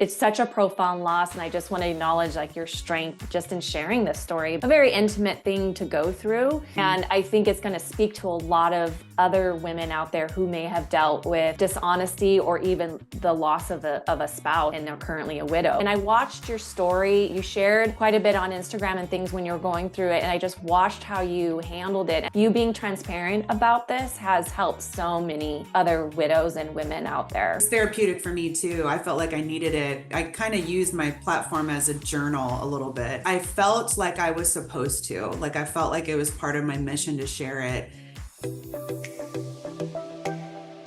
it's such a profound loss. And I just want to acknowledge like your strength just in sharing this story, a very intimate thing to go through. And I think it's going to speak to a lot of other women out there who may have dealt with dishonesty or even the loss of a spouse and they're currently a widow. And I watched your story. You shared quite a bit on Instagram and things when you were going through it. And I just watched how you handled it. You being transparent about this has helped so many other widows and women out there. It's therapeutic for me too. I felt like I needed it. I kind of used my platform as a journal a little bit. I felt like I was supposed to, like I felt like it was part of my mission to share it.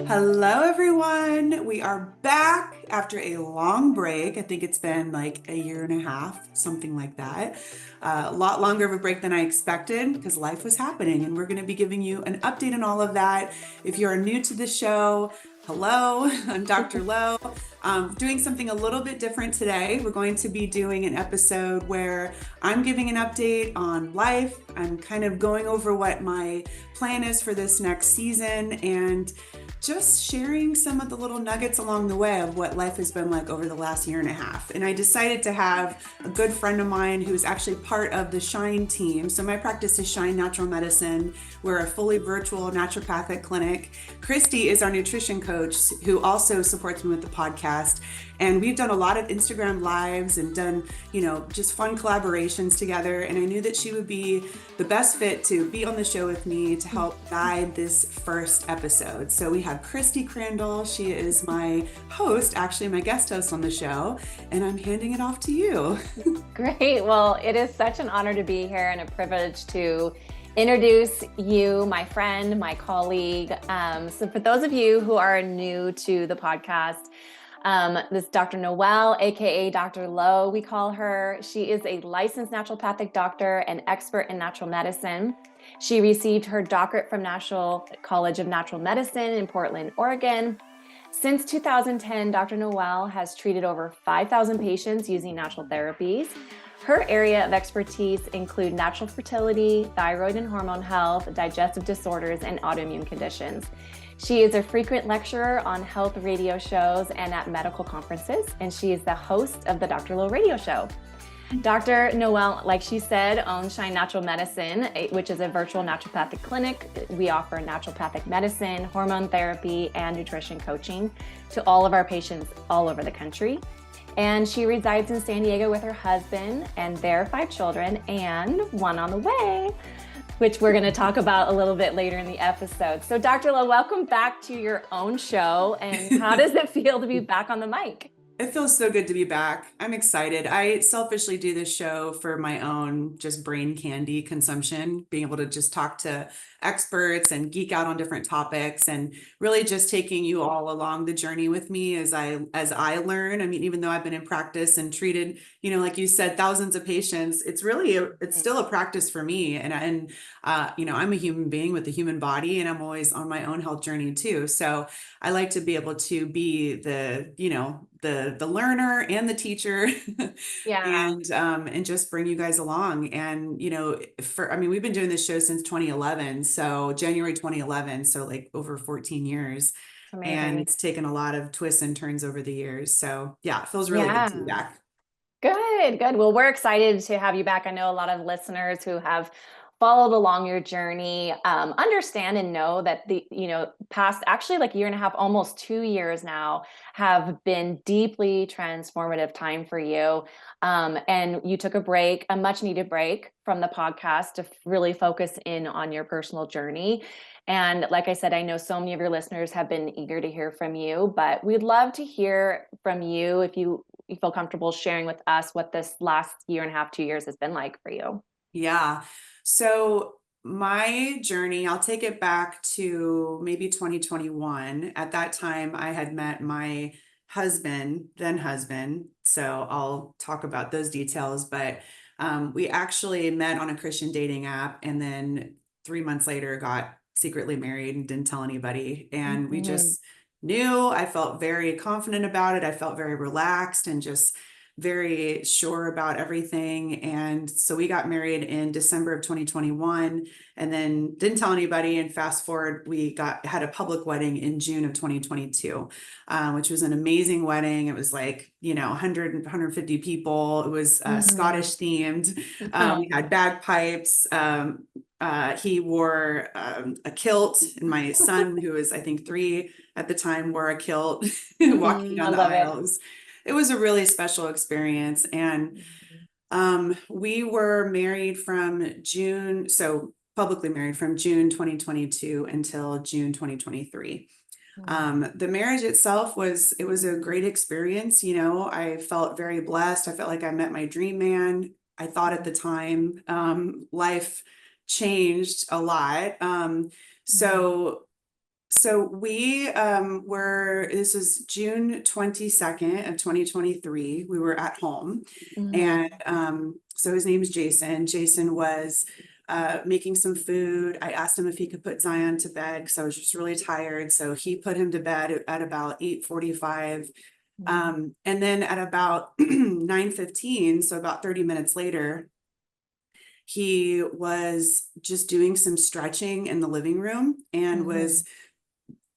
Hello, everyone. We are back after a long break. I think it's been like a year and a half, something like that. A lot longer of a break than I expected because life was happening, and we're going to be giving you an update on all of that. If you are new to the show, hello, I'm Dr. Lowe. Doing something a little bit different today. We're going to be doing an episode where I'm giving an update on life. I'm kind of going over what my plan is for this next season and just sharing some of the little nuggets along the way of what life has been like over the last year and a half. And I decided to have a good friend of mine who's actually part of the Shine team. So my practice is Shine Natural Medicine. We're a fully virtual naturopathic clinic. Kristy is our nutrition coach who also supports me with the podcast. And we've done a lot of Instagram lives and done, just fun collaborations together. And I knew that she would be the best fit to be on the show with me to help guide this first episode. So we have Kristy Crandell. She is my host, actually my guest host on the show, and I'm handing it off to you. Great. Well, it is such an honor to be here and a privilege to introduce you, my friend, my colleague. So for those of you who are new to the podcast, this is Dr. Noel, aka Dr. Lowe, we call her. She is a licensed naturopathic doctor and expert in natural medicine. She received her doctorate from National College of Natural Medicine in Portland, Oregon. Since 2010, Dr. Noel has treated over 5,000 patients using natural therapies. Her area of expertise include natural fertility, thyroid and hormone health, digestive disorders, and autoimmune conditions. She is a frequent lecturer on health radio shows and at medical conferences, and she is the host of the Dr. Lowe Radio Show. Dr. Noel, like she said, owns Shine Natural Medicine, which is a virtual naturopathic clinic. We offer naturopathic medicine, hormone therapy, and nutrition coaching to all of our patients all over the country. And she resides in San Diego with her husband and their 5 children and one on the way, which we're going to talk about a little bit later in the episode. So Dr. Lowe, welcome back to your own show. And how does it feel to be back on the mic? It feels so good to be back. I'm excited. I selfishly do this show for my own just brain candy consumption, being able to just talk to experts and geek out on different topics and really just taking you all along the journey with me as I learn. I mean, even though I've been in practice and treated, like you said, thousands of patients, it's still a practice for me. And I'm a human being with a human body, and I'm always on my own health journey too. So I like to be able to be the learner and the teacher. Yeah. and just bring you guys along. And, we've been doing this show since 2011. So January 2011. So like over 14 years. Amazing. And it's taken a lot of twists and turns over the years. So yeah, it feels really good to be back. Good. Well, we're excited to have you back. I know a lot of listeners who have followed along your journey, understand and know that the, past actually like year and a half, almost 2 years now have been deeply transformative time for you. And you took a much needed break from the podcast to really focus in on your personal journey. And like I said, I know so many of your listeners have been eager to hear from you, but we'd love to hear from you if you feel comfortable sharing with us what this last year and a half, 2 years has been like for you. Yeah. So my journey, I'll take it back to maybe 2021. At that time, I had met my then husband. So I'll talk about those details. But we actually met on a Christian dating app, and then 3 months later got secretly married and didn't tell anybody. And we just knew. I felt very confident about it. I felt very relaxed and just very sure about everything. And so we got married in December of 2021 and then didn't tell anybody. And fast forward, had a public wedding in June of 2022, which was an amazing wedding. It was like, 150 people. It was Mm. Scottish themed. We Oh. had bagpipes. He wore a kilt, and my son, who was I think 3 at the time, wore a kilt walking I down the love it. aisle. It was a really special experience. And Mhm. we were married so publicly married from June 2022 until June 2023. The marriage itself was a great experience. I felt very blessed. I felt like I met my dream man. I thought at the time, life changed a lot. Mhm. So we this is June 22nd of 2023. We were at home, and Mhm. so his name's Jason. Jason was making some food. I asked him if he could put Zion to bed because I was just really tired. So he put him to bed at about 8:45. Mhm. And then at about 9:15, so about 30 minutes later, he was just doing some stretching in the living room and was Mhm.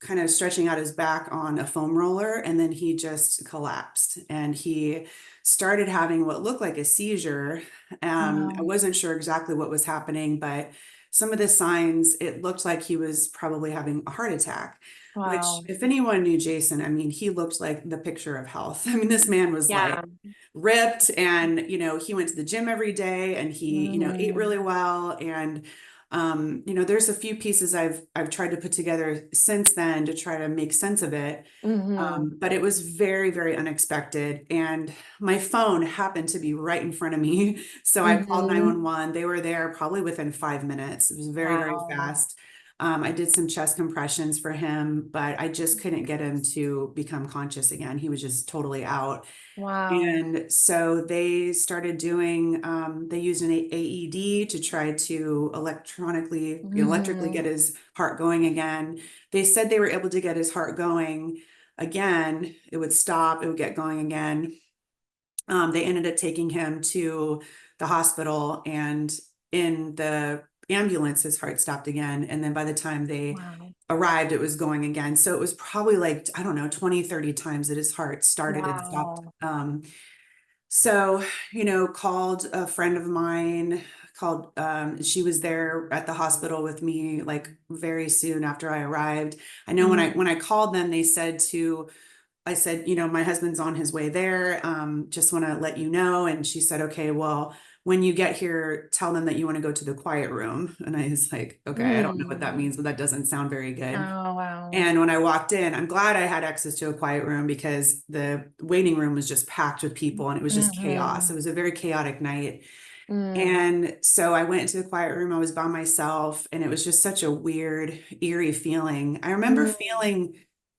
kind of stretching out his back on a foam roller, and then he just collapsed and he started having what looked like a seizure. I Wow. wasn't sure exactly what was happening, but some of the signs, it looked like he was probably having a heart attack, which, Wow. if anyone knew Jason, I mean, he looked like the picture of health. I mean, this man was like Yeah. ripped, and he went to the gym every day, and he ate Mhm. really well. And there's a few pieces I've tried to put together since then to try to make sense of it. Mhm. But it was very, very unexpected. And my phone happened to be right in front of me. So I called Mhm. 911. They were there probably within 5 minutes. It was very, very Wow. fast. I did some chest compressions for him, but I just couldn't get him to become conscious again. He was just totally out. Wow. And so they started doing, they used an AED to try to electrically get Mhm. his heart going again. They said they were able to get his heart going again. It would stop, it would get going again. They ended up taking him to the hospital, and in the ambulance, his heart stopped again. And then by the time they Wow. arrived, it was going again. So it was probably like, I don't know, 20, 30 times that his heart started and stopped. Wow. So, called a friend of mine, she was there at the hospital with me like very soon after I arrived. I know when I Mhm. when I called them, I said, my husband's on his way there. Just want to let you know. And she said, okay, well, when you get here, tell them that you want to go to the quiet room. And I was like, okay, I don't know what that Mm. means, but that doesn't sound very good. Oh, wow. And when I walked in, I'm glad I had access to a quiet room because the waiting room was just packed with people and it was just chaos. It Mhm. was a very chaotic night. Mm. And so I went into the quiet room. I was by myself, and it was just such a weird, eerie feeling. I remember Mm. feeling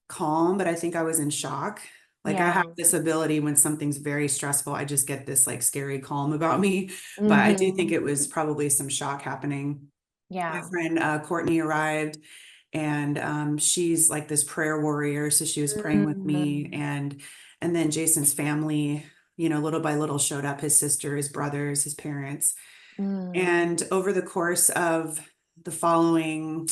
calm, but I think I was in shock. Like I Yeah. have this ability when something's very stressful, I just get this like scary calm about me. But I do think Mhm. it was probably some shock happening. My Yeah. friend Courtney arrived, and she's like this prayer warrior, so she was praying with me. Mm. And then Jason's family, little by little showed up, his sister, his brothers, his parents. Mm. And over the course of the following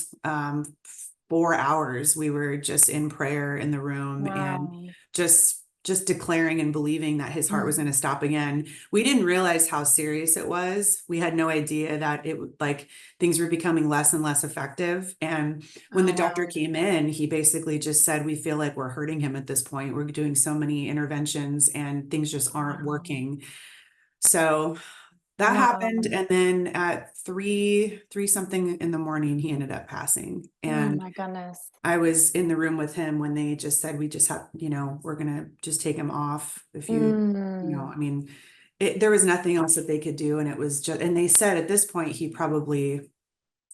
4 hours, we were just in prayer in the room, and Wow. just declaring and believing that his heart was going Mm. to stop again. We didn't realize how serious it was. We had no idea that it would like things were becoming less and less effective. And when the Oh, doctor wow. came in, he basically just said, we feel like we're hurting him at this point. We're doing so many interventions and things just aren't Wow. working. So that happened, Wow. and then at three something in the morning, he ended up passing. Oh And my goodness. I was in the room with him when they just said, we just have, we're gonna just take him off. If Mm. I mean, there was nothing else that they could do, and it was just, and they said at this point he probably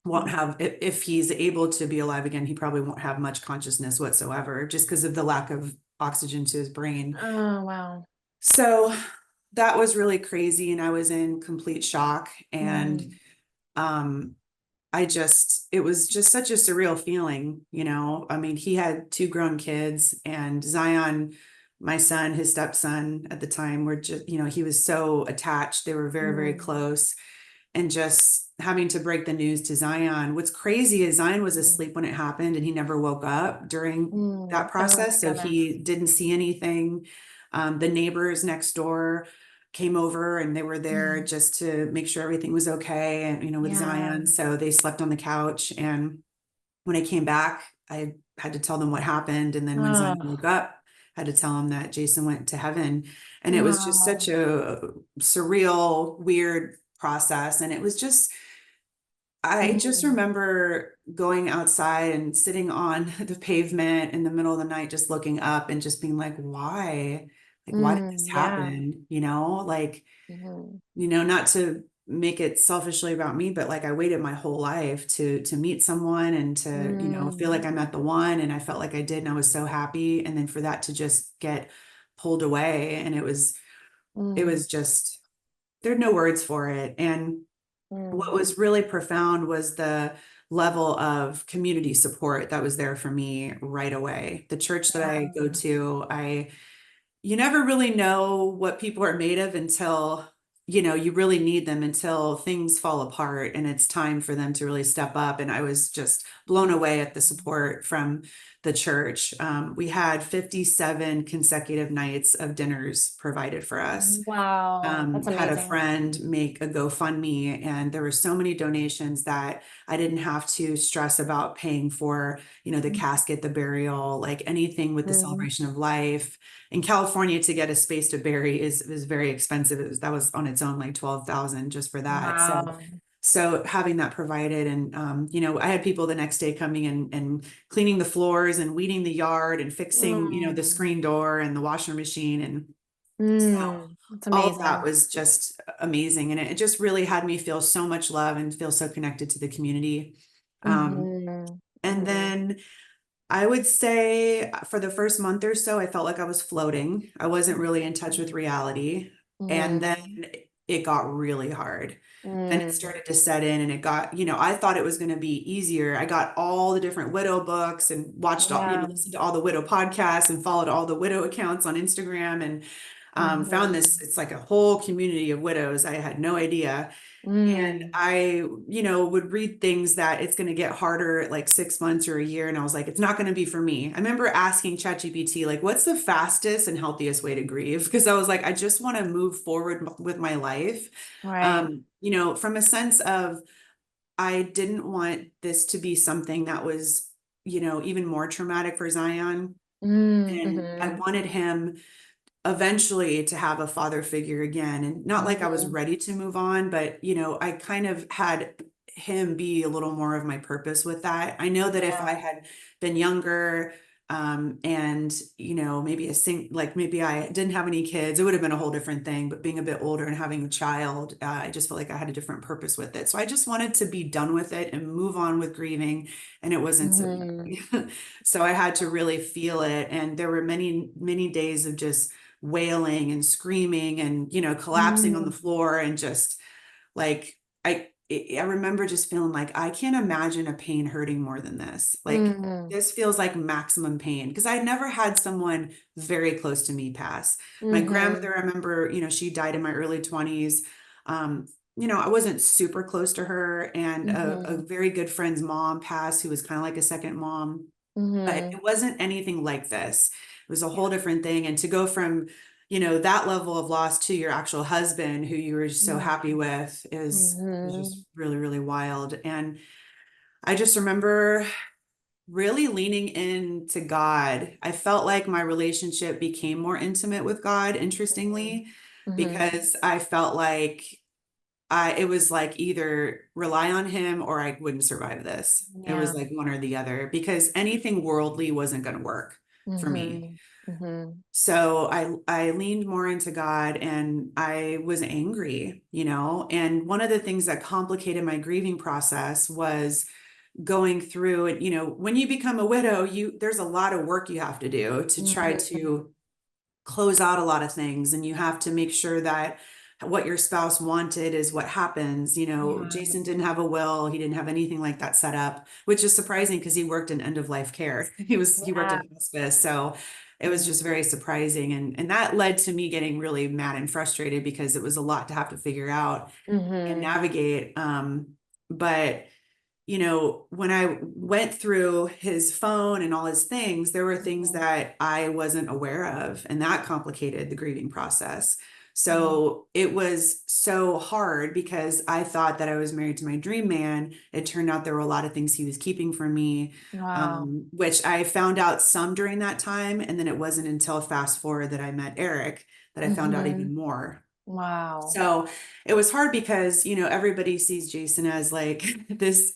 won't have, if he's able to be alive again, he probably won't have much consciousness whatsoever, just because of the lack of oxygen to his brain. Oh, wow. So that was really crazy, and I was in complete shock. And Mm. um it was just such a surreal feeling. I mean, he had 2 grown kids, and Zion my son, his stepson at the time were just, he was so attached. They were very, very Mm, close. And just having to break the news to Zion. What's crazy is Zion was mm, asleep when it happened and he never woke up during that oh my process. So goodness. he didn't see anything. The neighbors next door came over and they were there Mm, just to make sure everything was okay. And, with yeah. Zion. So they slept on the couch. And when I came back, I had to tell them what happened. And then when Zion Oh, woke up, I had to tell him that Jason went to heaven. And it was just such wow. a surreal, weird process. And it was just, I just Mm, remember going outside and sitting on the pavement in the middle of the night, just looking up and just being like, why? Like, why did this yeah. happen? Like, Mhm. not to make it selfishly about me, but like I waited my whole life to meet someone and to, feel like Mm, I met the one and I felt like I did and I was so happy. And then for that to just get pulled away and it was mm, just, there are no words for it. And what mm, was really profound was the level of community support that was there for me right away. The church that I yeah. go to, you never really know what people are made of until, you really need them until things fall apart and it's time for them to really step up. And I was just blown away at the support from the church. We had 57 consecutive nights of dinners provided for us. Wow, that's Had a amazing. friend make a GoFundMe, and there were so many donations that I didn't have to stress about paying for, the casket, the burial, like anything with the Mhm. celebration of life. In California, to get a space to bury is very expensive. That was on its own like 12,000 just for that. Wow. So having that provided, and I had people the next day coming and cleaning the floors and weeding the yard and fixing, the Mm, screen door and the washer machine, and so that's all of that amazing. was just amazing. And it just really had me feel so much love and feel so connected to the community. Um, Hmm. and Hmm. then I would say for the first month or so, I felt like I was floating. I wasn't really in touch with reality. And then Hmm. it got really hard. Then it Mm, started to set in and it got, I thought it was going to be easier. I got all the different widow books and watched all, yeah. listened to all the widow podcasts and followed all the widow accounts on Instagram and found this, Hmm. it's like a whole community of widows. I had no idea. And Mm, I, would read things that it's going to get harder at like 6 months or a year. And I was like, it's not going to be for me. I remember asking ChatGPT, like, what's the fastest and healthiest way to grieve? Because I was like, I just want to move forward with my life. right. From a sense of, I didn't want this to be something that was, even more traumatic for Zion. Mm, And I hmm. wanted him eventually to have a father figure again. And not like I was Hmm. ready to move on, but I kind of had him be a little more of my purpose with that. I know that if I Yeah. had been younger, and maybe like maybe I didn't have any kids, it would have been a whole different thing. But being a bit older and having a child, I just felt like I had a different purpose with it. So I just wanted to be done with it and move on with grieving. And it wasn't so Hmm. easy. So I had to really feel it. And there were many, many days of just wailing and screaming and collapsing on the Mm, floor and just like I remember just feeling like I can't imagine a pain hurting more than this. Like mm, this feels like maximum pain because I never had someone very close to me pass. My hmm. grandmother, I remember, she died in my early 20s. Um, I wasn't super close to her, and a Hmm. very good friend's mom passed who was kind of like a second mom, but Hmm. it wasn't anything like this. It was a Yeah. whole different thing. And to go from, that level of loss to your actual husband who you were just so happy with is Hmm. just really, really wild. And I just remember really leaning into God. I felt like my relationship became more intimate with God, Hmm. interestingly, Hmm. because I felt like it was like either rely on him or I wouldn't survive this. It was Yeah. like one or the other because anything worldly wasn't going to work for me. Hmm. Hmm. So I leaned more into God and I was angry, and one of the things that complicated my grieving process was going through it. When you become a widow, there's a lot of work you have to do to try Hmm. to close out a lot of things, and you have to make sure that what your spouse wanted is what happens. Yeah. Jason didn't have a will, he didn't have anything like that set up, which is surprising because he worked in end of life care. He worked Yeah. in hospice. So it was just very surprising. And that led to me getting really mad and frustrated because it was a lot to have to figure out and Mm-hmm. navigate. But when I went through his phone and all his things, there were things that I wasn't aware of, and that complicated the grieving process. Mm-hmm. So it was so hard because I thought that I was married to my dream man. It turned out there were a lot of things he was keeping from me, Wow. which I found out some during that time. And then it wasn't until fast forward that I met Eric that I found out Mm-hmm. even more. Wow. So it was hard because, everybody sees Jason as like this.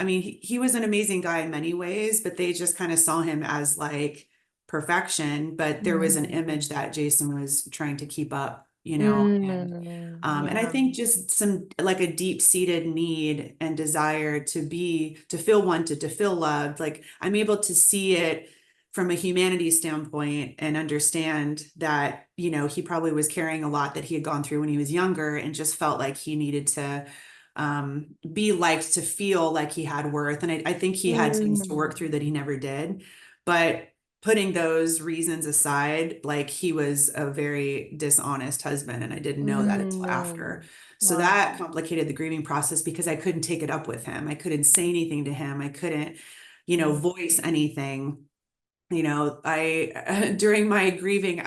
I mean, he was an amazing guy in many ways, but they just kind of saw him as like perfection. But there was an Mm-hmm. image that Jason was trying to keep up, and I Yeah. think just some like a deep-seated need and desire to feel wanted, to feel loved. Like I'm able to see it from a humanity standpoint and understand that, he probably was carrying a lot that he had gone through when he was younger and just felt like he needed to be liked, to feel like he had worth. And I think he had things to work Mm. through that he never did. But putting those reasons aside, like he was a very dishonest husband, and I didn't know that until after. Mm. So that Wow. complicated the grieving process because I couldn't take it up with him. I couldn't say anything to him. I couldn't, Mm. voice anything. I during my grieving,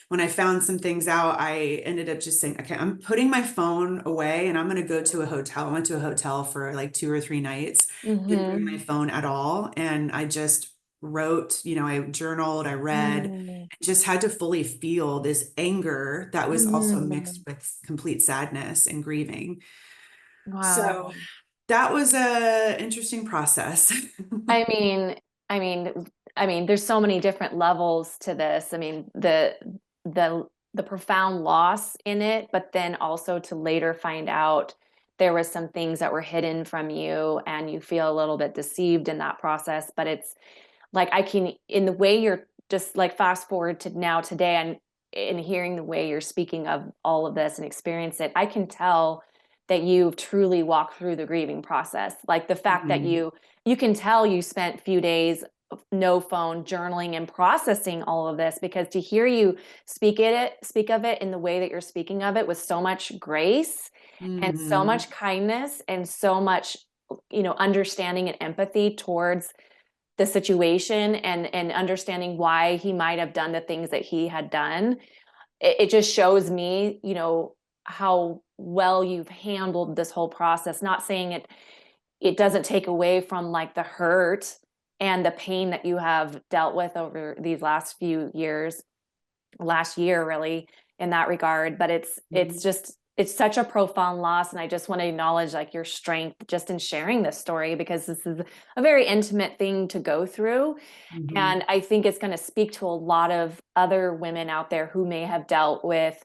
when I found some things out, I ended up just saying, okay, I'm putting my phone away and I'm going to go to a hotel. I went to a hotel for like 2 or 3 nights, didn't bring my Mm-hmm. phone at all. And I just wrote, I journaled, I read, Mm. just had to fully feel this anger that was also mixed Mm. with complete sadness and grieving. So Wow. that was a interesting process. I mean, I mean, there's so many different levels to this. I mean, the the profound loss in it, but then also to later find out there was some things that were hidden from you and you feel a little bit deceived in that process. But it's like I can, in the way you're just like fast forward to now today and hearing the way you're speaking of all of this and experience it, I can tell that you've truly walked through the grieving process. Like the fact that Mhm. you can tell you spent a few days no phone journaling and processing all of this, because to hear you speak of it in the way that you're speaking of it with so much grace and so Mhm. much kindness and so much understanding and empathy towards the situation and understanding why he might have done the things that he had done, it just shows me, how well you've handled this whole process. Not saying it doesn't take away from like the hurt and the pain that you have dealt with over these last few years, last year really, in that regard, but it's Mhm. just it's such a profound loss, and I just want to acknowledge like your strength just in sharing this story, because this is a very intimate thing to go through. Mhm. And I think it's going to speak to a lot of other women out there who may have dealt with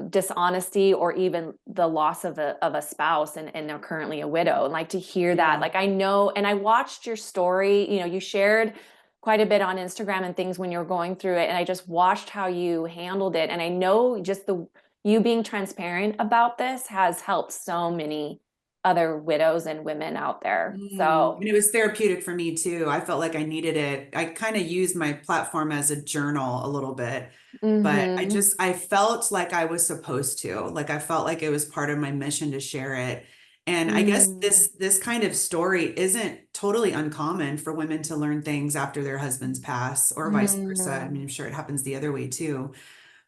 dishonesty or even the loss of a spouse, and they're currently a widow. And like to hear that, Yeah. like I know, and I watched your story, you shared quite a bit on Instagram and things when you were going through it. And I just watched how you handled it. And I know just you being transparent about this has helped so many other widows and women out there. And So, it was therapeutic for me too. I felt like I needed it. I kind of used my platform as a journal a little bit, but mhm, I felt like I was supposed to. Like I felt like it was part of my mission to share it. And I guess mm, this kind of story isn't totally uncommon for women to learn things after their husbands pass or vice versa. I mean, mm, I'm sure it happens the other way too.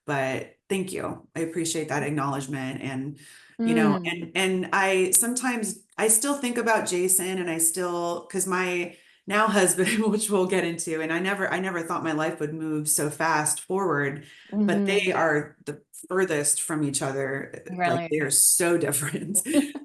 But thank you. I appreciate that acknowledgement. And mm, and I sometimes I still think about Jason, and I still, because my now husband, which we'll get into, and I never thought my life would move so fast forward, but they mhm. are the furthest from each other. Like Really. they are so different.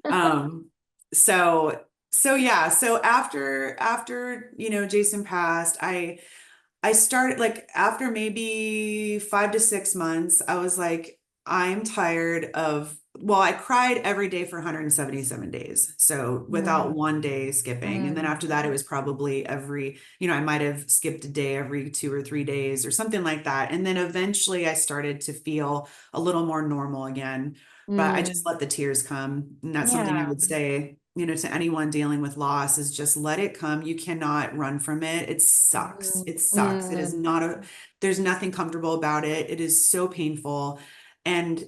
um so yeah, so after Jason passed, I started like after maybe 5 to 6 months, I was like, I'm tired of, well, I cried every day for 177 days. So without Mm, one day skipping. And then after that, it mm, was probably I might have skipped a day every 2 or 3 days or something like that. And then eventually I started to feel a little more normal again. But I just mm. let the tears come. And that's something I Yeah. would say. to anyone dealing with loss is just let it come. You cannot run from it. It sucks. It sucks. It is not there's nothing comfortable about it. It is so painful. And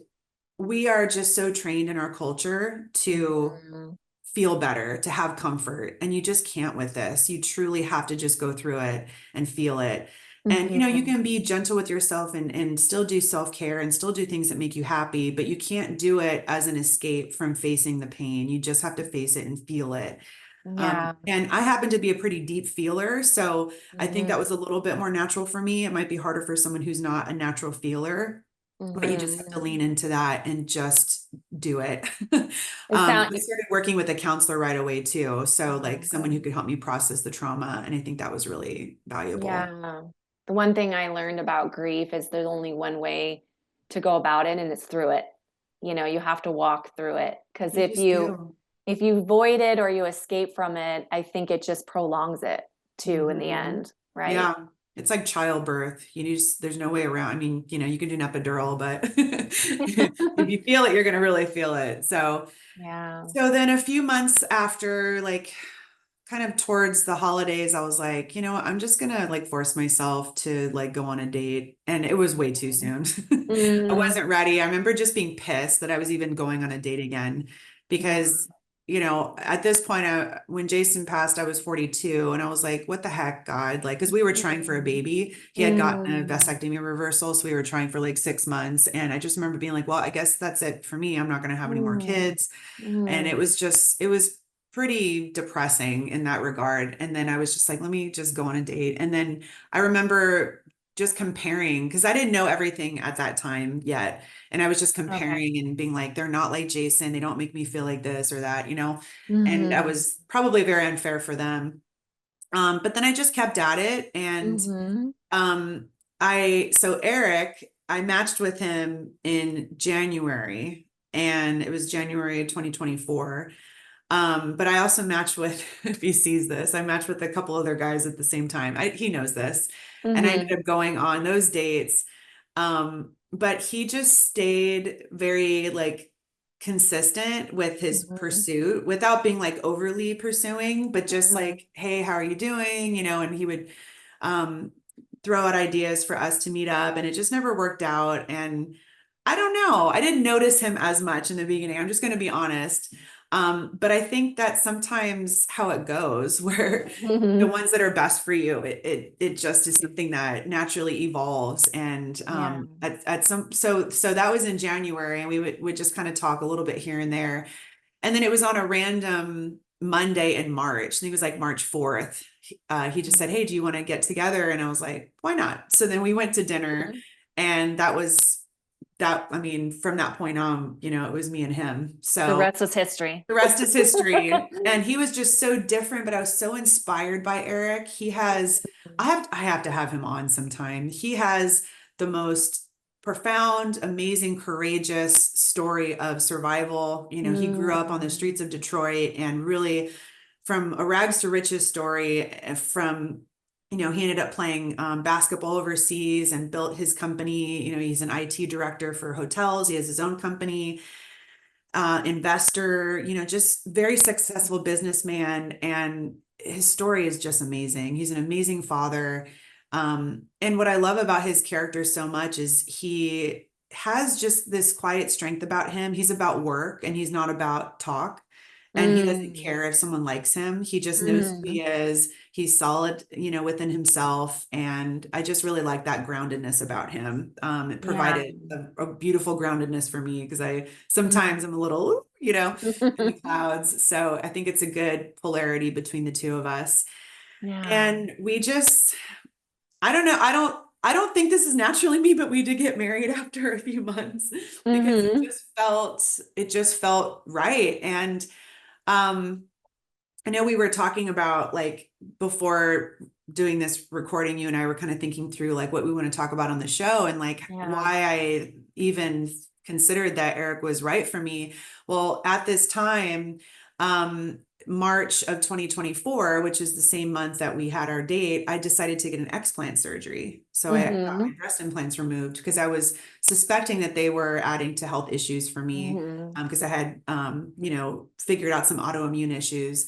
we are just so trained in our culture to feel better, to have comfort. And you just can't with this. You truly have to just go through it and feel it. And you can be gentle with yourself and still do self-care and still do things that make you happy, but you can't do it as an escape from facing the pain. You just have to face it and feel it. Yeah. And I happen to be a pretty deep feeler. So I think that Mhm. was a little bit more natural for me. It might be harder for someone who's not a natural feeler, but you just have to Mhm. lean into that and just do it. It sound I started working with a counselor right away too. So like Oh, someone who good. could help me process the trauma. And I think that was really valuable. Yeah. The one thing I learned about grief is there's only one way to go about it, and it's through it. You have to walk through it because You just do. if you avoid it or you escape from it, I think it just prolongs it too in the Mhm. end, right? Yeah. It's like childbirth. There's no way around. I mean, you can do an epidural, but if you feel it, you're going to really feel it. Yeah. So then a few months after, like kind of towards the holidays, I was like, what, I'm just gonna like force myself to like go on a date. And it was way too soon. I Mm, wasn't ready. I remember just being pissed that I was even going on a date again yeah. because, at this point, when Jason passed, I was 42 and I was like, what the heck, God? Like, because we were trying for a Mm, baby. He had gotten a mm, vasectomy reversal. So we were trying for like 6 months. And I just remember being like, well, I guess that's it for me. I'm not going to have any more mm, kids. And mm, it was pretty depressing in that regard. And then I was just like, let me just go on a date. And then I remember just comparing because I didn't know everything at that time yet. And I was just okay. comparing and being like, they're not like Jason. They don't make me feel like this or that, and I Hmm. was probably very unfair for them. But then I just kept at it. And Hmm. um, so Eric, I matched with him in January, and it was January 2024. But I also matched with, if he sees this, I matched with a couple other guys at the same time. He knows this. And I ended Hmm. up going on those dates. But he just stayed very like consistent with his Hmm. pursuit without being like overly pursuing, but just Hmm. like, hey, how are you doing? And he would um throw out ideas for us to meet up, and it just never worked out. And I don't know. I didn't notice him as much in the beginning. I'm just going to be honest. But I think that's sometimes how it goes, where the Hmm. ones that are best for you, it just is something that naturally evolves. And Yeah. at some so that was in January, and we would just kind of talk a little bit here and there. And then it was on a random Monday in March. I think it was like March 4th. He just said, hey, do you want to get together? And I was like, why not? So then we went to dinner, Mhm. and that was that. I mean, from that point on, it was me and him. The So rest was history. the rest is history. And he was just so different, but I was so inspired by Eric. I have to have him on sometime. He has the most profound, amazing, courageous story of survival. He grew up on the Mm. streets of Detroit and really from a rags to riches story from he ended up playing basketball overseas and built his company. He's an IT director for hotels. He has his own company, investor, just very successful businessman. And his story is just amazing. He's an amazing father. And what I love about his character so much is he has just this quiet strength about him. He's about work and he's not about talk. And he doesn't Mm. care if someone likes him. He just knows who Mm. he is. He's solid, within himself. And I just really like that groundedness about him. It Yeah. provided a beautiful groundedness for me because Mm. sometimes I'm a little, in the clouds. So I think it's a good polarity between the two of us. Yeah. And we just, I don't know. I don't think this is naturally me, but we did get married after a few months because Hmm. it just felt right. And, um, I know we were talking about like before doing this recording, you and I were kind of thinking through like what we want to talk about on the show and like Yeah. why I even considered that Eric was right for me. Well, at this time, um, March of 2024, which is the same month that we had our date, I decided to get an explant surgery. So I got my Mm-hmm. breast implants removed because I was suspecting that they were adding to health issues for me. Mm-hmm. Because I had, figured out some autoimmune issues.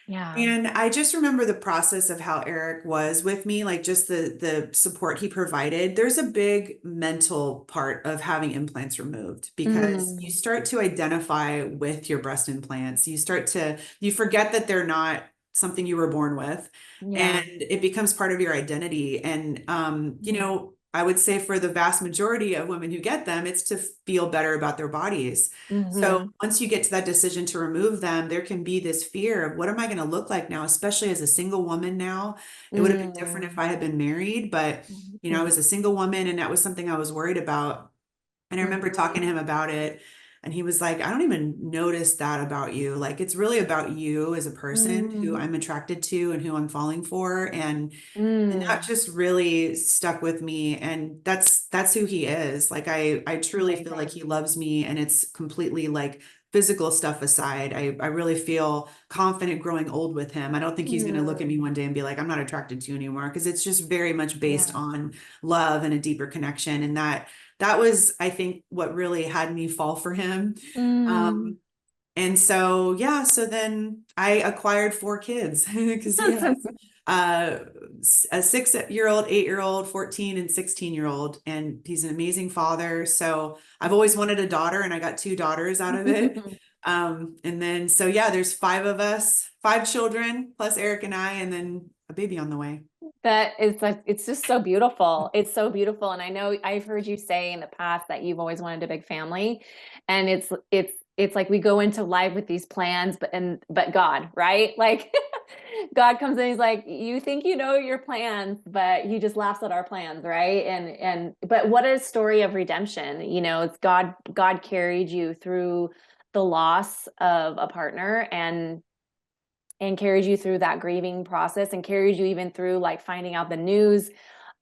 Yeah. And I just remember the process of how Eric was with me, like just the support he provided. There's a big mental part of having implants removed because you Mm. start to identify with your breast implants. You forget that they're not something you were born with, and Yeah. it becomes part of your identity. And I would say for the vast majority of women who get them, it's to feel better about their bodies. So Mm-hmm. once you get to that decision to remove them, there can be this fear of what am I going to look like now, especially as a single woman now. It would have been different if Mm. I had been married, but I Mm. was a single woman and that was something I was worried about. And I remember talking Mhm. to him about it. And he was like, I don't even notice that about you. Like, it's really about you as a person who Mm. I'm attracted to and who I'm falling for. And that Mm. just really stuck with me. And that's who he is. Like I truly feel like Amazing. he loves me, and it's completely like physical stuff aside. I really feel confident growing old with him. I don't think he's going to look at me Mm. one day and be like, I'm not attracted to you anymore, because it's just very much based Yeah. on love and a deeper connection. And that was, I think, what really had me fall for him. Mm. Um, and so, yeah, so then I acquired 4 kids because he has uh, a 6-year old, 8-year old, 14, and 16-year-old. And he's an amazing father. So I've always wanted a daughter, and I got 2 daughters out of it. And then, so yeah, there's 5 of us, 5 children, plus Eric and I, and then a baby on the way. That is like, it's just so beautiful. It's so beautiful. And I know I've heard you say in the past that you've always wanted a big family. And it's like we go into life with these plans, but God, right? Like God comes in, he's like, you think you know your plans, but he just laughs at our plans, right? But what a story of redemption. It's God carried you through the loss of a partner and carries you through that grieving process and carries you even through like finding out the news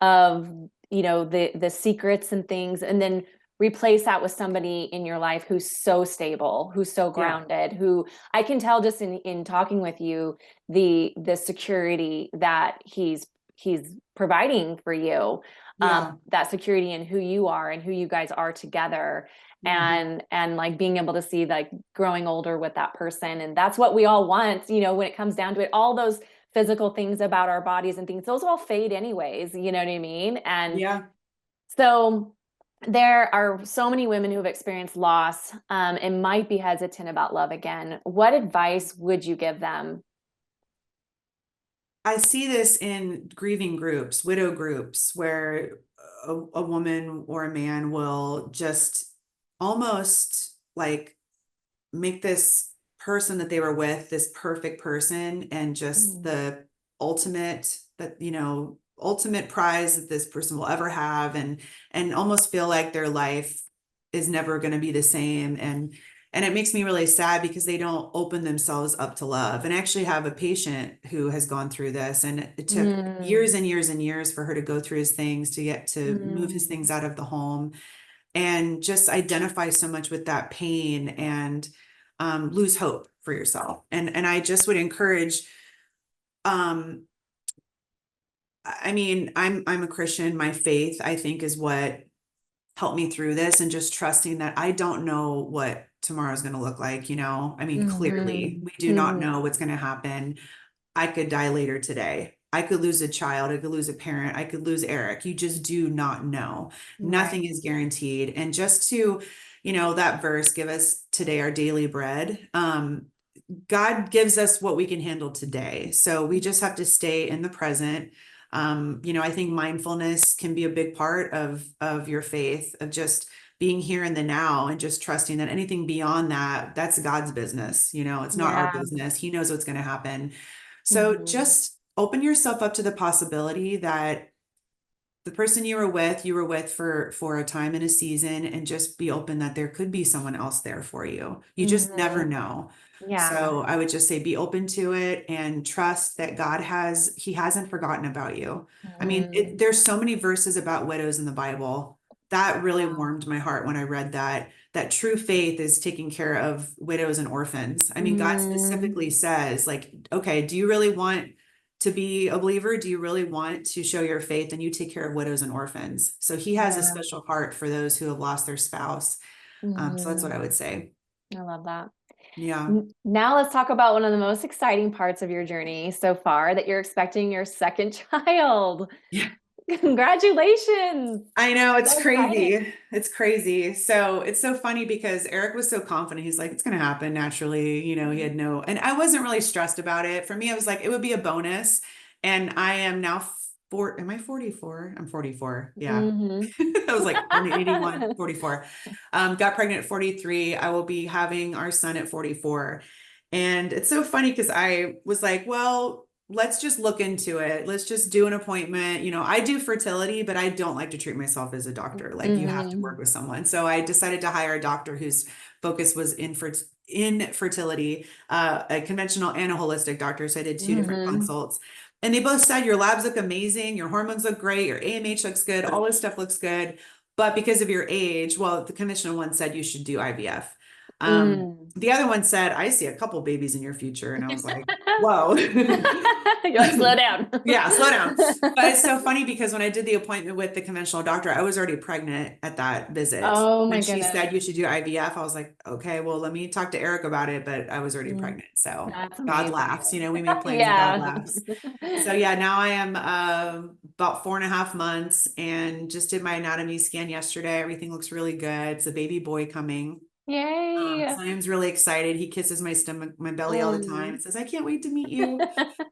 of the secrets and things, and then replace that with somebody in your life who's so stable, who's so Yeah. grounded, who I can tell just in talking with you the security that he's providing for you, Yeah. that security in who you are and who you guys are together, Mhm. and like being able to see like growing older with that person. And that's what we all want, when it comes down to it. All those physical things about our bodies and things, those all fade anyways, you know what I mean? And Yeah. so there are so many women who have experienced loss, and might be hesitant about love again. What advice would you give them? I see this in grieving groups, widow groups, where a woman or a man will just almost like make this person that they were with this perfect person, and just Mm. the ultimate prize that this person will ever have, and almost feel like their life is never going to be the same. And it makes me really sad because they don't open themselves up to love. And I actually have a patient who has gone through this, and it took Mm. years and years and years for her to go through his things, to get to move his Mm. things out of the home, and just identify so much with that pain, and lose hope for yourself. And I just would encourage, um, I mean, I'm a Christian. My faith, I think, is what helped me through this, and just trusting that I don't know what tomorrow's going to look like. I mean, clearly Mhm. we do not Mhm. know what's going to happen. I could die later today. I could lose a child. I could lose a parent. I could lose Eric. You just do not know. Right. Nothing is guaranteed. And just to, that verse, give us today our daily bread. God gives us what we can handle today. So we just have to stay in the present. I think mindfulness can be a big part of your faith, of just being here in the now, and just trusting that anything beyond that, that's God's business. It's not our Yeah. business. He knows what's going to happen. So Mhm. just open yourself up to the possibility that the person you were with for a time and a season, and just be open that there could be someone else there for you. You just never Mhm. know. Yeah. So I would just say be open to it, and trust that he hasn't forgotten about you. I mean, Mm. there's so many verses about widows in the Bible. that really Wow. warmed my heart when I read that true faith is taking care of widows and orphans. I mean, God Mm, specifically says, like, okay, do you really want to be a believer? Do you really want to show your faith? And you take care of widows and orphans. So he has a yeah. special heart for those who have lost their spouse. So that's what I Mhm. would say. I love that. Yeah. Now let's talk about one of the most exciting parts of your journey so far, that you're expecting your second child. Yeah. Congratulations. I know it's So exciting. crazy. It's crazy. So it's so funny because Eric was so confident. He's like, it's going to happen naturally. He had no, and I wasn't really stressed about it. For me, I was like, it would be a bonus. And I am now am I 44? I'm 44. Yeah. Hmm. I was like 81, 44. Got pregnant at 43. I will be having our son at 44. And it's so funny because I was like, well, let's just look into it. Let's just do an appointment. I do fertility, but I don't like to treat myself as a doctor. Like you have to Hmm. work with someone. So I decided to hire a doctor whose focus was in fertility, a conventional and a holistic doctor. So I did two different Hmm. consults. And they both said your labs look amazing, your hormones look great, your AMH looks good, all this stuff looks good. But because of your age, well, the conventional one said you should do IVF. Mm. The other one said, I see a couple babies in your future. And I was like, whoa. You're like, slow down. Yeah, slow down. But it's so funny because when I did the appointment with the conventional doctor, I was already pregnant at that visit. Oh my And she goodness. said you should do IVF. I was like, okay, well, let me talk to Eric about it. But I was already Mm. pregnant. So That's God amazing. laughs. We make plans and God Yeah. laughs. So yeah, now I am about 4.5 months and just did my anatomy scan yesterday. Everything looks really good. It's a baby boy coming. Yay. Siam's really excited. He kisses my stomach, my belly all the time. Mm. It says, I can't wait to meet you.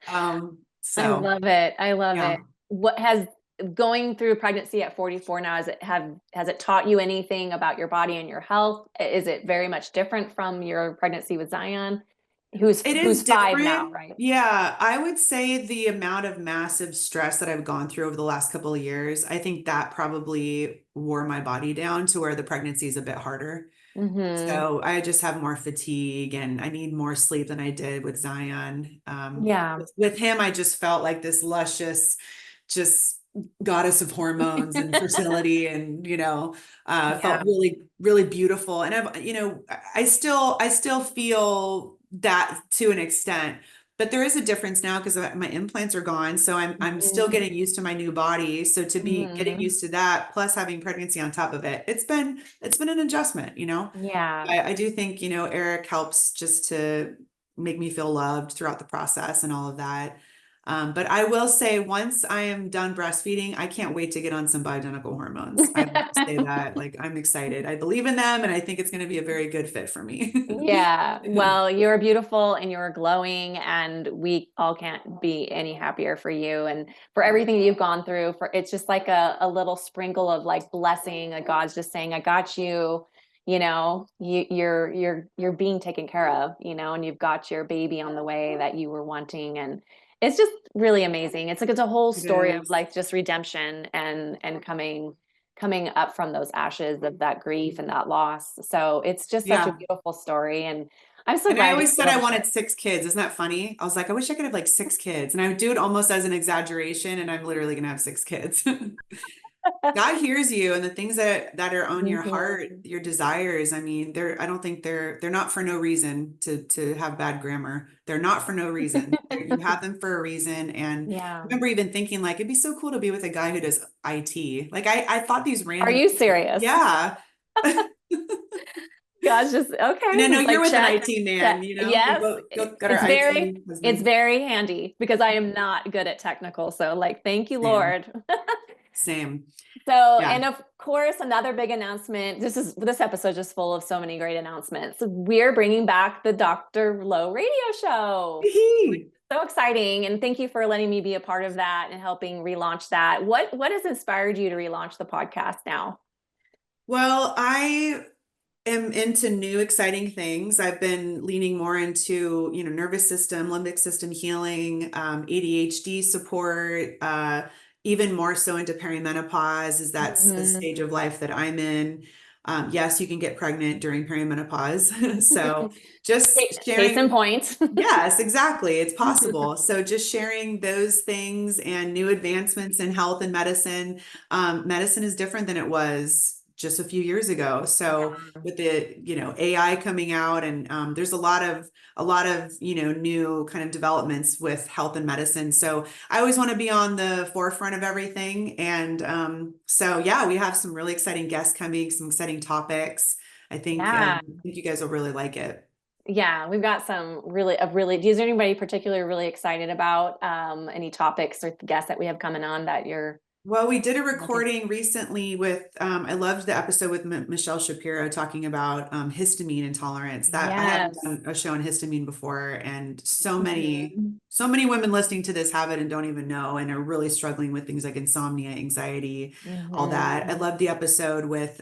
I So love it. I love yeah. it. What has going through pregnancy at 44 now, has it taught you anything about your body and your health? Is it very much different from your pregnancy with Zion, It who's is 5 now, different. right? Yeah, I would say the amount of massive stress that I've gone through over the last couple of years, I think that probably wore my body down to where the pregnancy is a bit harder. Mm-hmm. So I just have more fatigue and I need more sleep than I did with Zion. Yeah. With him, I just felt like this luscious, just goddess of hormones and fertility and, felt Yeah. really, really beautiful. And I still feel that to an extent, but there is a difference now because my implants are gone. So I'm still Mm-hmm. getting used to my new body. So to be getting Mm-hmm. used to that, plus having pregnancy on top of it, it's been an adjustment. Yeah. I do think, Eric helps just to make me feel loved throughout the process and all of that. But I will say once I am done breastfeeding, I can't wait to get on some bioidentical hormones. I have to say that, like, I'm excited. I believe in them and I think it's going to be a very good fit for me. Yeah. Well, you're beautiful and you're glowing, and we all can't be any happier for you and for everything that you've gone through. For it's just like a little sprinkle of like blessing, like God's just saying, I got you. You're being taken care of, and you've got your baby on the way that you were wanting. And it's just really amazing. It's like it's a whole It story of is. like just redemption and coming up from those ashes of that grief and that loss. So it's just such a Yeah. beautiful story. And I'm so And I glad you're always said able I to share wanted 6 kids. Isn't that funny? I was like, I wish I could have like 6 kids. And I would do it almost as an exaggeration. And I'm literally going to have 6 kids. it. God hears you and the things that are on your heart, Mhm. your desires. I mean, I don't think they're not for no reason to have bad grammar. They're not for no reason. You have them for a reason. And I Yeah. remember even thinking like it'd be so cool to be with a guy who does IT. Like I thought these Are random you things. serious? Yeah. Gosh, just And I okay. know It's you're like with an check, IT check. man, we Yes, both got our it's IT it's husbands. very handy because I am not good at technical. So like, thank you, Same, Lord. same. So, Yeah. and of course, another big announcement. This episode just full of so many great announcements. We're bringing back the Dr. Low radio show. Hee. So exciting. And thank you for letting me be a part of that and helping relaunch that. What has inspired you to relaunch the podcast now? Well, I am into new exciting things. I've been leaning more into, nervous system, limbic system healing, ADHD support, even more so into perimenopause, as that's a Mhm. stage of life that I'm in. Yes, you can get pregnant during perimenopause. So just Case in sharing. point. Yes, exactly. It's possible. So just sharing those things and new advancements in health and medicine. Medicine is different than it was just a few years ago. So Yeah. with the, AI coming out, and there's a lot of, new kind of developments with health and medicine. So I always want to be on the forefront of everything. And so yeah, we have some really exciting guests coming, some exciting topics. I Yeah. think you guys will really like it. Yeah, we've got some is there anybody particularly really excited about any topics or guests that we have coming on that you're Well, we did a looking? recording recently with, I loved the episode with Michelle Shapiro talking about histamine intolerance. That I haven't Yes. done a show on histamine before, and so many, Mhm. so many women listening to this have it and don't even know, and are really struggling with things like insomnia, anxiety, all that. I Mhm. loved the episode with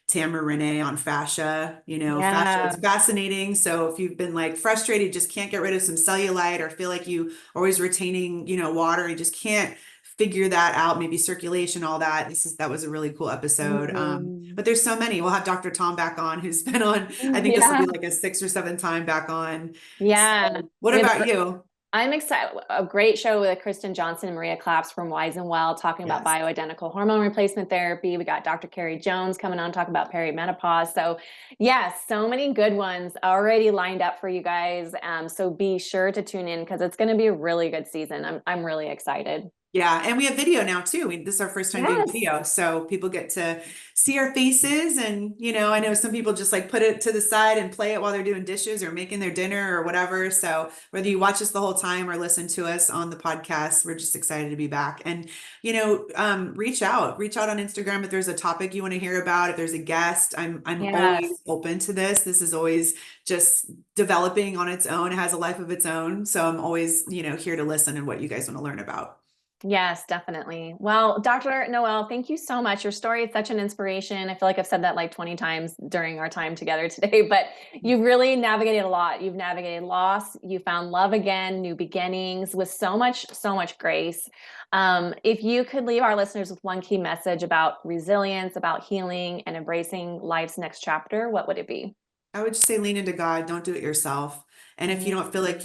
Tamara Renee on fascia. Fascia is Yeah. fascinating. So if you've been like frustrated, just can't get rid of some cellulite, or feel like you always retaining, water, you just can't figure that out, maybe circulation, all that. That was a really cool episode. Mhm. But there's so many. We'll have Dr. Tom back on, who's been on, I think this will Yeah. be like a 6 or 7 time back on. Yeah. So what We have about you? I'm excited. A great show with Kristen Johnson and Maria Claps from Wise and Well talking about Yes. bioidentical hormone replacement therapy. We got Dr. Carrie Jones coming on talking about perimenopause. So, yes, so many good ones already lined up for you guys. So be sure to tune in because it's going to be a really good season. I'm really excited. Yeah, and we have video now too. This is our first time doing Yes. video, so people get to see our faces. And I know some people just like put it to the side and play it while they're doing dishes or making their dinner or whatever. So whether you watch us the whole time or listen to us on the podcast, we're just excited to be back. And reach out on Instagram if there's a topic you want to hear about. If there's a guest, I'm always Yes. open to this. This is always just developing on its own. It has a life of its own, so I'm always here to listen and what you guys want to learn about. Yes, definitely. Well, Dr. Noel, thank you so much. Your story is such an inspiration. I feel like I've said that like 20 times during our time together today, but you've really navigated a lot. You've navigated loss, you found love again, new beginnings with so much grace. If you could leave our listeners with one key message about resilience, about healing, and embracing life's next chapter, what would it be? I would just say lean into God, don't do it yourself. And if you don't feel like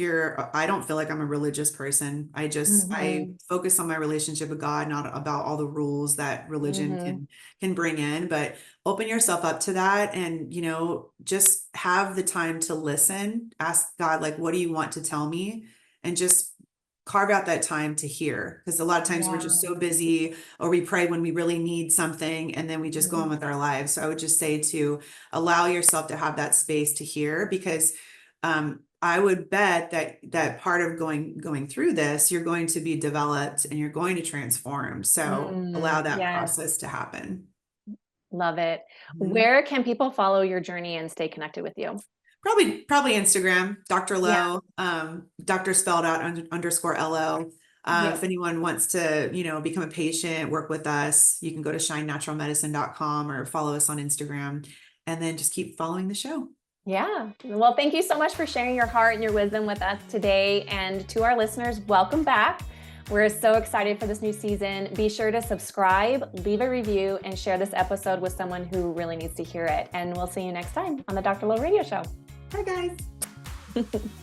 I don't feel like I'm a religious person. I Mm-hmm. focus on my relationship with God, not about all the rules that religion Mm-hmm. can bring in, but open yourself up to that. And, just have the time to listen, ask God, like, what do you want to tell me? And just carve out that time to hear. Because a lot of times we're just Yeah. so busy, or we pray when we really need something, and then we just go on Mhm. with our lives. So I would just say to allow yourself to have that space to hear, because I would bet that part of going through this, you're going to be developed and you're going to transform. So allow that Yes. process to happen. Love it. Mhm. Where can people follow your journey and stay connected with you? Probably Instagram, Dr. Yeah. Lowe, Dr. spelled out underscore LO. Yeah. If anyone wants to, become a patient, work with us, you can go to shinenaturalmedicine.com or follow us on Instagram, and then just keep following the show. Yeah. Well, thank you so much for sharing your heart and your wisdom with us today. And to our listeners, welcome back. We're so excited for this new season. Be sure to subscribe, leave a review, and share this episode with someone who really needs to hear it. And we'll see you next time on the Dr. Lowe Radio Show. Bye, guys.